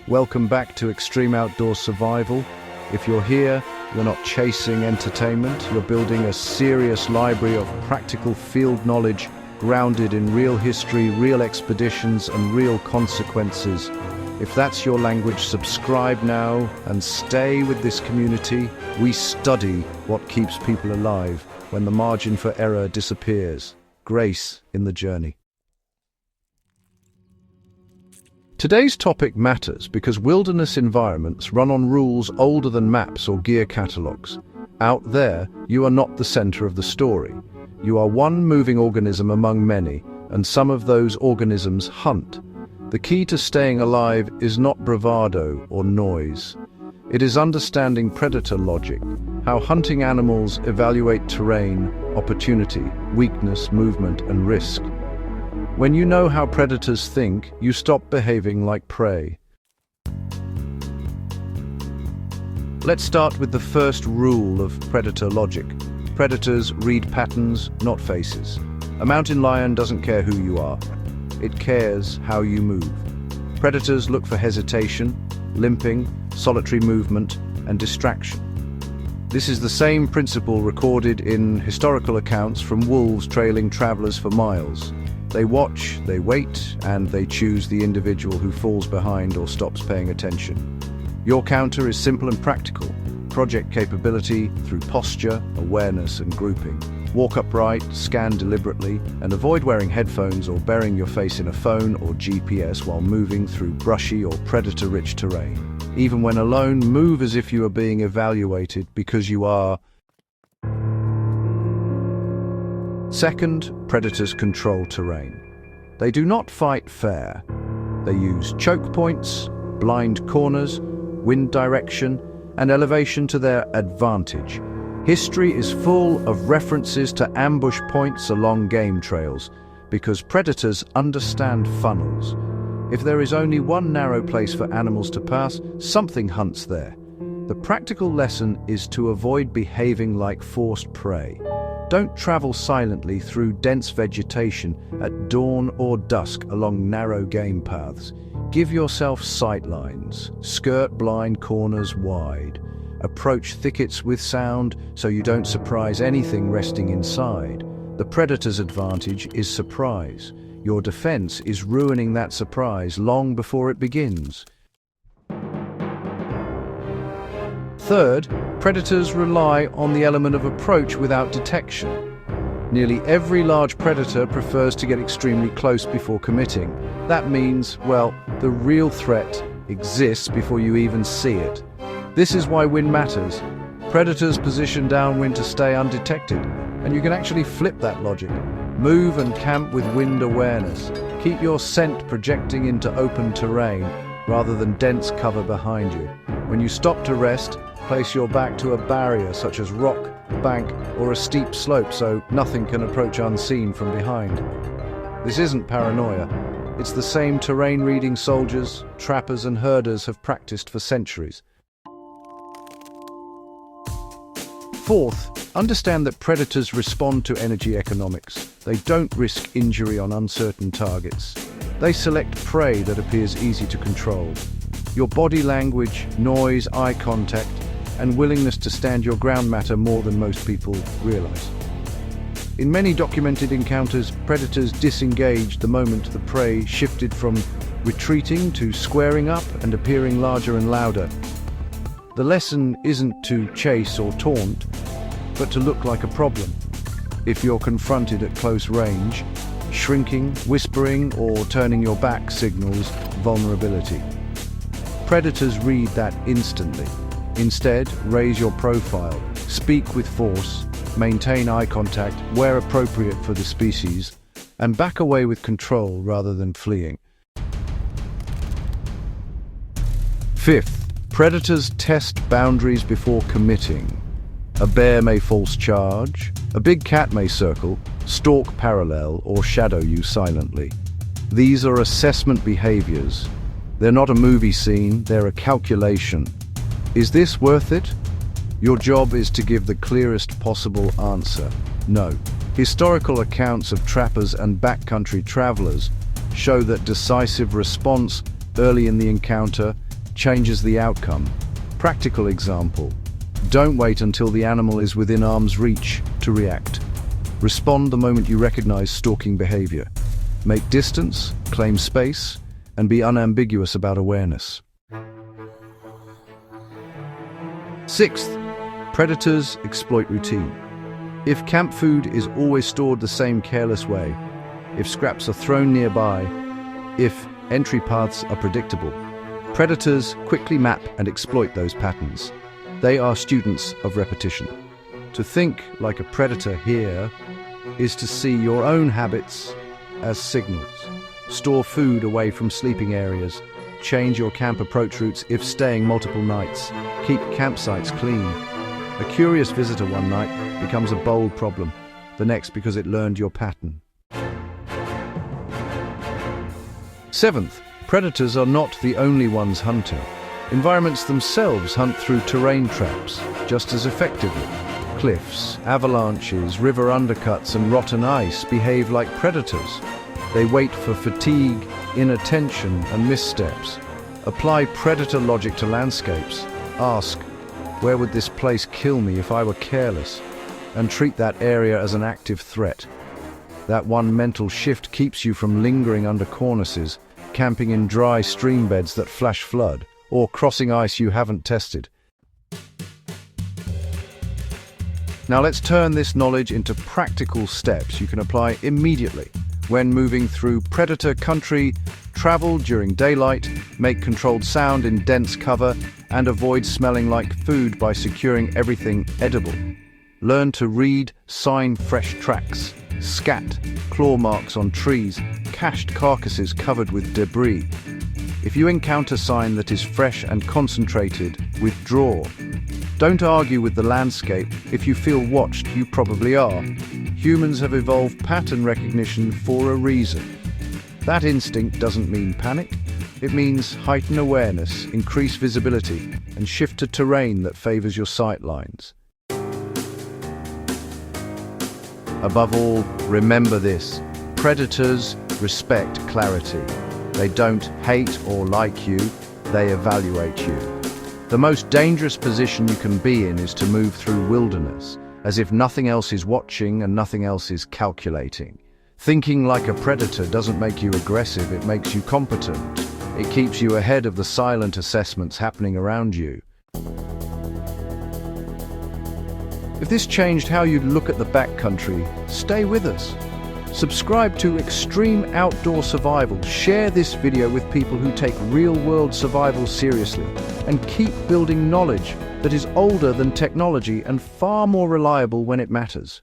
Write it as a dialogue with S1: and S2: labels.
S1: Welcome back to Extreme Outdoor Survival. If you're here, you're not chasing entertainment, you're building a serious library of practical field knowledge grounded in real history, real expeditions, and real consequences. If that's your language, subscribe now and stay with this community. We study what keeps people alive when the margin for error disappears. Grace in the journey. Today's topic matters because wilderness environments run on rules older than maps or gear catalogs. Out there, you are not the center of the story. You are one moving organism among many, and some of those organisms hunt. The key to staying alive is not bravado or noise. It is understanding predator logic, how hunting animals evaluate terrain, opportunity, weakness, movement, and risk. When you know how predators think, you stop behaving like prey. Let's start with the first rule of predator logic. Predators read patterns, not faces. A mountain lion doesn't care who you are. It cares how you move. Predators look for hesitation, limping, solitary movement, and distraction. This is the same principle recorded in historical accounts from wolves trailing travelers for miles. They watch, they wait, and they choose the individual who falls behind or stops paying attention. Your counter is simple and practical. Project capability through posture, awareness, and grouping. Walk upright, scan deliberately, and avoid wearing headphones or burying your face in a phone or GPS while moving through brushy or predator-rich terrain. Even when alone, move as if you are being evaluated because you are. Second, predators control terrain. They do not fight fair. They use choke points, blind corners, wind direction, and elevation to their advantage. History is full of references to ambush points along game trails because predators understand funnels. If there is only one narrow place for animals to pass, something hunts there. The practical lesson is to avoid behaving like forced prey. Don't travel silently through dense vegetation at dawn or dusk along narrow game paths. Give yourself sight lines, skirt blind corners wide. Approach thickets with sound so you don't surprise anything resting inside. The predator's advantage is surprise. Your defense is ruining that surprise long before it begins. Third, predators rely on the element of approach without detection. Nearly every large predator prefers to get extremely close before committing. That means, well, the real threat exists before you even see it. This is why wind matters. Predators position downwind to stay undetected, and you can actually flip that logic. Move and camp with wind awareness. Keep your scent projecting into open terrain rather than dense cover behind you. When you stop to rest, place your back to a barrier such as rock, bank, or a steep slope so nothing can approach unseen from behind. This isn't paranoia. It's the same terrain reading soldiers, trappers, and herders have practiced for centuries. Fourth, understand that predators respond to energy economics. They don't risk injury on uncertain targets. They select prey that appears easy to control. Your body language, noise, eye contact, and willingness to stand your ground matter more than most people realize. In many documented encounters, predators disengaged the moment the prey shifted from retreating to squaring up and appearing larger and louder. The lesson isn't to chase or taunt, but to look like a problem. If you're confronted at close range, shrinking, whispering, or turning your back signals vulnerability. Predators read that instantly. Instead, raise your profile, speak with force, maintain eye contact where appropriate for the species, and back away with control rather than fleeing. Fifth, predators test boundaries before committing. A bear may false charge, a big cat may circle, stalk parallel, or shadow you silently. These are assessment behaviors. They're not a movie scene, they're a calculation. Is this worth it? Your job is to give the clearest possible answer. No. Historical accounts of trappers and backcountry travelers show that decisive response early in the encounter changes the outcome. Practical example. Don't wait until the animal is within arm's reach to react. Respond the moment you recognize stalking behavior. Make distance, claim space, and be unambiguous about awareness. Sixth, predators exploit routine. If camp food is always stored the same careless way, if scraps are thrown nearby, if entry paths are predictable, predators quickly map and exploit those patterns. They are students of repetition. To think like a predator here is to see your own habits as signals. Store food away from sleeping areas. Change your camp approach routes if staying multiple nights. Keep campsites clean. A curious visitor one night becomes a bold problem, the next because it learned your pattern. Seventh, predators are not the only ones hunting. Environments themselves hunt through terrain traps just as effectively. Cliffs, avalanches, river undercuts, and rotten ice behave like predators. They wait for fatigue, inattention, and missteps. Apply predator logic to landscapes. Ask, where would this place kill me if I were careless? And treat that area as an active threat. That one mental shift keeps you from lingering under cornices, camping in dry stream beds that flash flood, or crossing ice you haven't tested. Now let's turn this knowledge into practical steps you can apply immediately. When moving through predator country, travel during daylight, make controlled sound in dense cover, and avoid smelling like food by securing everything edible. Learn to read, sign fresh tracks, scat, claw marks on trees, cached carcasses covered with debris. If you encounter sign that is fresh and concentrated, withdraw. Don't argue with the landscape. If you feel watched, you probably are. Humans have evolved pattern recognition for a reason. That instinct doesn't mean panic. It means heighten awareness, increase visibility, and shift to terrain that favors your sight lines. Above all, remember this. Predators respect clarity. They don't hate or like you, they evaluate you. The most dangerous position you can be in is to move through wilderness, as if nothing else is watching and nothing else is calculating. Thinking like a predator doesn't make you aggressive, it makes you competent. It keeps you ahead of the silent assessments happening around you. If this changed how you look at the backcountry, stay with us. Subscribe to Extreme Outdoor Survival. Share this video with people who take real-world survival seriously, and keep building knowledge that is older than technology and far more reliable when it matters.